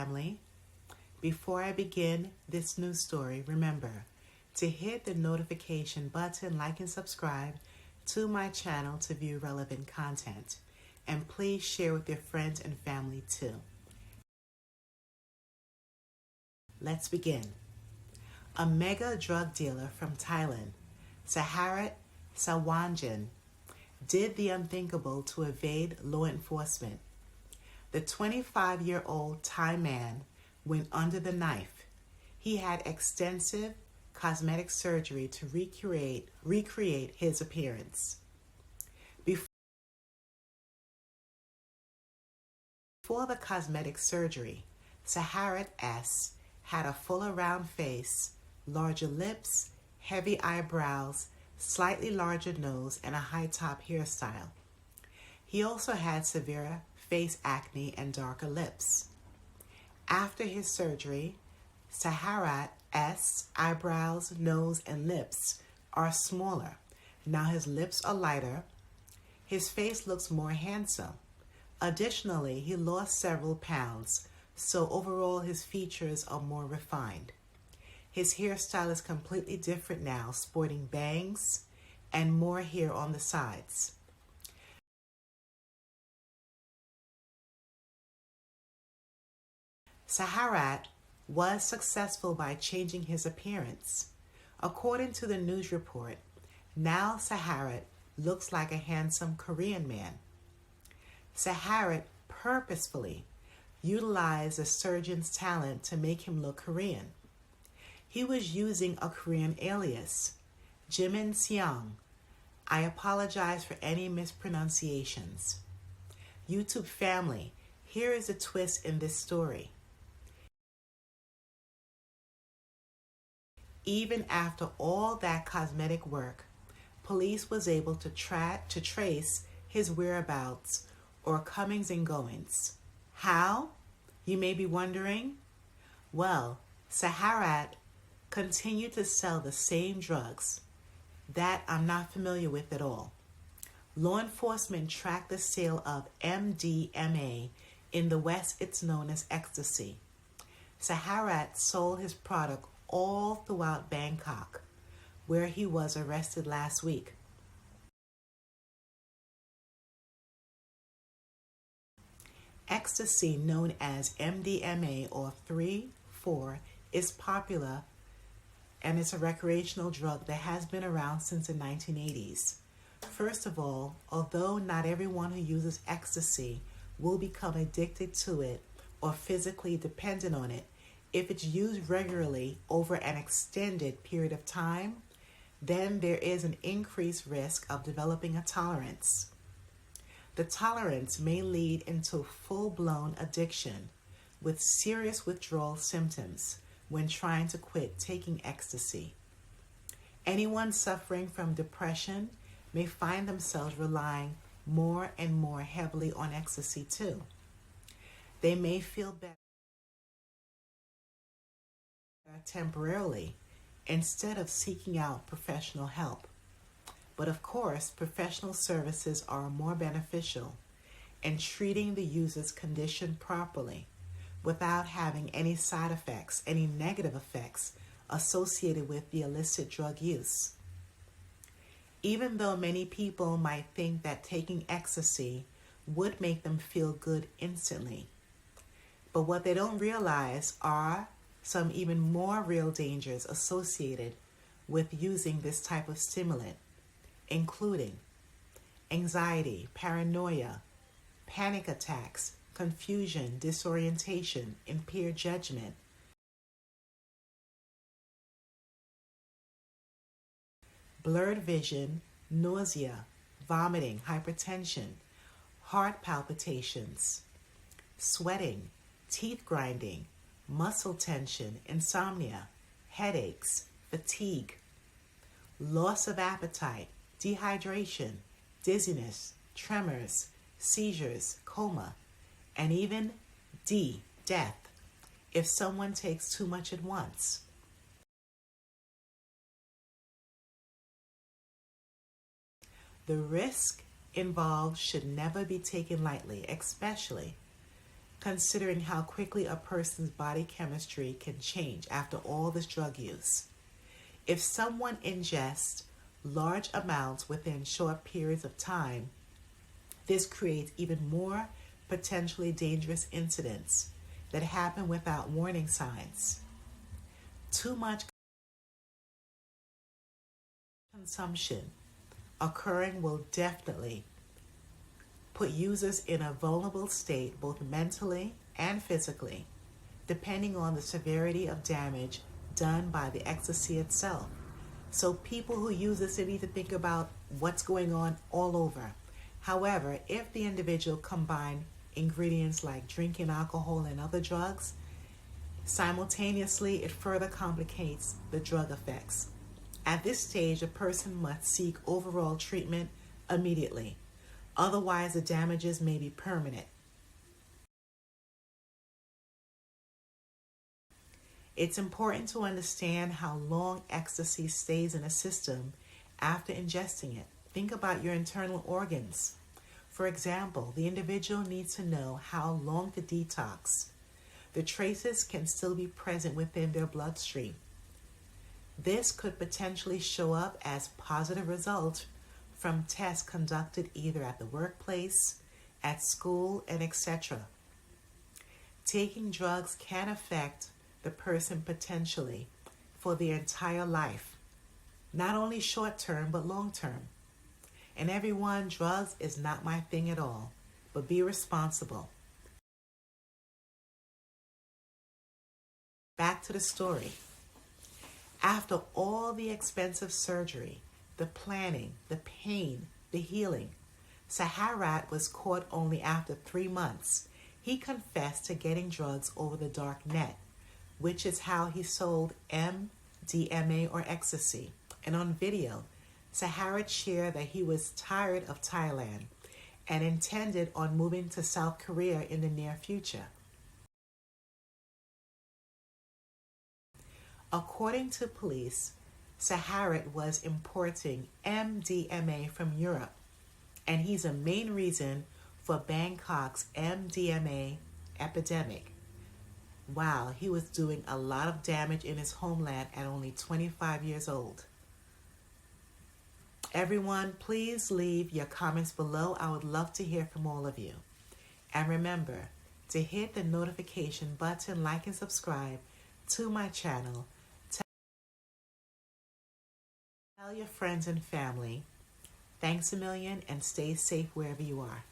family. Before I begin this news story, remember to hit the notification button, like and subscribe to my channel to view relevant content. And please share with your friends and family too. Let's begin. A mega drug dealer from Thailand, Saharat Sawanjan, did the unthinkable to evade law enforcement. The 25-year-old Thai man went under the knife. He had extensive cosmetic surgery to recreate his appearance. Before the cosmetic surgery, Saharat S. had a fuller round face, larger lips, heavy eyebrows, slightly larger nose, and a high-top hairstyle. He also had severe face acne and darker lips. After his surgery, Saharat S. eyebrows, nose, and lips are smaller. Now his lips are lighter. His face looks more handsome. Additionally, he lost several pounds, so overall his features are more refined. His hairstyle is completely different now, sporting bangs and more hair on the sides. Saharat was successful by changing his appearance. According to the news report, now Saharat looks like a handsome Korean man. Saharat purposefully utilized the surgeon's talent to make him look Korean. He was using a Korean alias, Jimin Seong. I apologize for any mispronunciations. YouTube family, here is a twist in this story. Even after all that cosmetic work, police was able to trace his whereabouts or comings and goings. How? You may be wondering. Well, Saharat continued to sell the same drugs. That I'm not familiar with at all. Law enforcement tracked the sale of MDMA. In the West, it's known as ecstasy. Saharat sold his product all throughout Bangkok, where he was arrested last week. Ecstasy, known as MDMA or 3,4, is popular and it's a recreational drug that has been around since the 1980s. First of all, although not everyone who uses ecstasy will become addicted to it or physically dependent on it, if it's used regularly over an extended period of time, then there is an increased risk of developing a tolerance. The tolerance may lead into full-blown addiction with serious withdrawal symptoms when trying to quit taking ecstasy. Anyone suffering from depression may find themselves relying more and more heavily on ecstasy too. They may feel better temporarily instead of seeking out professional help. But of course, professional services are more beneficial in treating the user's condition properly without having any side effects, any negative effects associated with the illicit drug use. Even though many people might think that taking ecstasy would make them feel good instantly, but what they don't realize are some even more real dangers associated with using this type of stimulant, including anxiety, paranoia, panic attacks, confusion, disorientation, impaired judgment, blurred vision, nausea, vomiting, hypertension, heart palpitations, sweating, teeth grinding, muscle tension, insomnia, headaches, fatigue, loss of appetite, dehydration, dizziness, tremors, seizures, coma, and even death if someone takes too much at once. The risk involved should never be taken lightly, especially considering how quickly a person's body chemistry can change after all this drug use. If someone ingests large amounts within short periods of time, this creates even more potentially dangerous incidents that happen without warning signs. Too much consumption occurring will definitely put users in a vulnerable state both mentally and physically, depending on the severity of damage done by the ecstasy itself. So people who use this need to think about what's going on all over. However, if the individual combine ingredients like drinking alcohol and other drugs, simultaneously it further complicates the drug effects. At this stage, a person must seek overall treatment immediately. Otherwise, the damages may be permanent. It's important to understand how long ecstasy stays in a system after ingesting it. Think about your internal organs. For example, the individual needs to know how long to detox. The traces can still be present within their bloodstream. This could potentially show up as positive results from tests conducted either at the workplace, at school, and etc. Taking drugs can affect the person potentially for their entire life, not only short term but long term. And everyone, drugs is not my thing at all, but be responsible. Back to the story. After all the expensive surgery, the planning, the pain, the healing, Saharat was caught only after 3 months. He confessed to getting drugs over the dark net, which is how he sold MDMA or ecstasy. And on video, Saharat shared that he was tired of Thailand and intended on moving to South Korea in the near future. According to police, Saharat was importing MDMA from Europe, and he's a main reason for Bangkok's MDMA epidemic. Wow, he was doing a lot of damage in his homeland at only 25 years old. Everyone, please leave your comments below. I would love to hear from all of you. And remember to hit the notification button, like and subscribe to my channel. Tell your friends and family. Thanks a million and stay safe wherever you are.